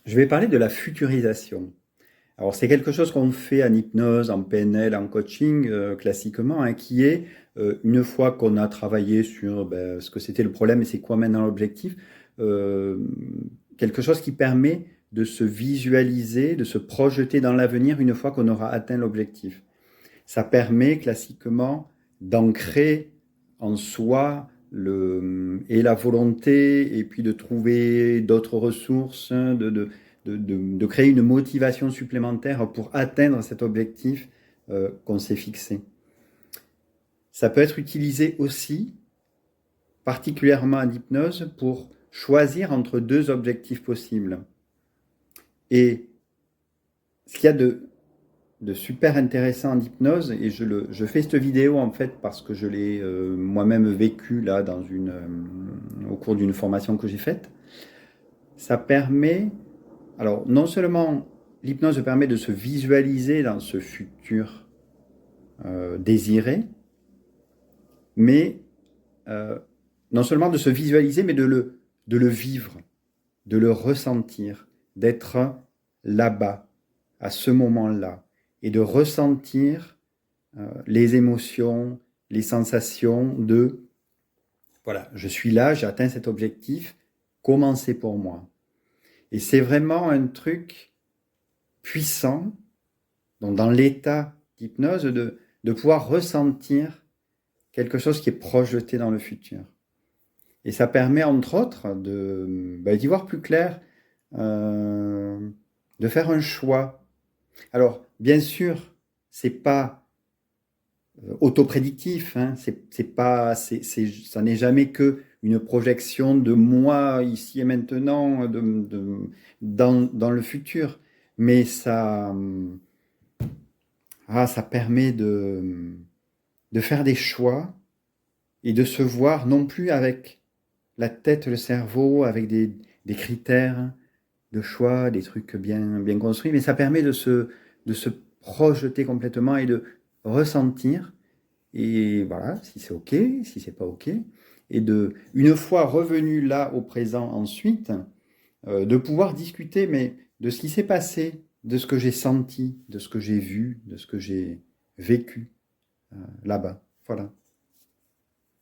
Je vais parler de la futurisation. Alors, c'est quelque chose qu'on fait en hypnose, en PNL, en coaching, classiquement, hein, qui est, une fois qu'on a travaillé sur ce que c'était le problème et c'est quoi maintenant l'objectif, euh, quelque chose qui permet de se visualiser, de se projeter dans l'avenir une fois qu'on aura atteint l'objectif. Ça permet classiquement d'ancrer en soi et la volonté, et puis de trouver d'autres ressources, hein, de créer une motivation supplémentaire pour atteindre cet objectif qu'on s'est fixé. Ça peut être utilisé aussi, particulièrement en hypnose, pour choisir entre deux objectifs possibles. Et ce qu'il y a de super intéressant en hypnose, et je fais cette vidéo en fait parce que je l'ai moi-même vécu là au cours d'une formation que j'ai faite. Ça permet, alors non seulement l'hypnose permet de se visualiser dans ce futur désiré, mais euh, non seulement de se visualiser, mais de le vivre, de le ressentir, d'être là-bas, à ce moment-là, et de ressentir les émotions, les sensations de, voilà, je suis là, j'ai atteint cet objectif, comment c'est pour moi? Et c'est vraiment un truc puissant, donc dans l'état d'hypnose, de pouvoir ressentir quelque chose qui est projeté dans le futur. Et ça permet, entre autres, d'y voir plus clair, euh, de faire un choix. Alors, bien sûr, c'est pas autoprédictif, hein, c'est pas, ça n'est jamais que une projection de moi ici et maintenant, dans le futur. Mais ça permet de faire des choix et de se voir non plus avec la tête, le cerveau, avec des critères de choix, des trucs bien construits, mais ça permet de se projeter complètement et de ressentir. Et voilà, si c'est OK, si c'est pas OK. Et une fois revenu là au présent ensuite, de pouvoir discuter, mais de ce qui s'est passé, de ce que j'ai senti, de ce que j'ai vu, de ce que j'ai vécu là-bas. Voilà.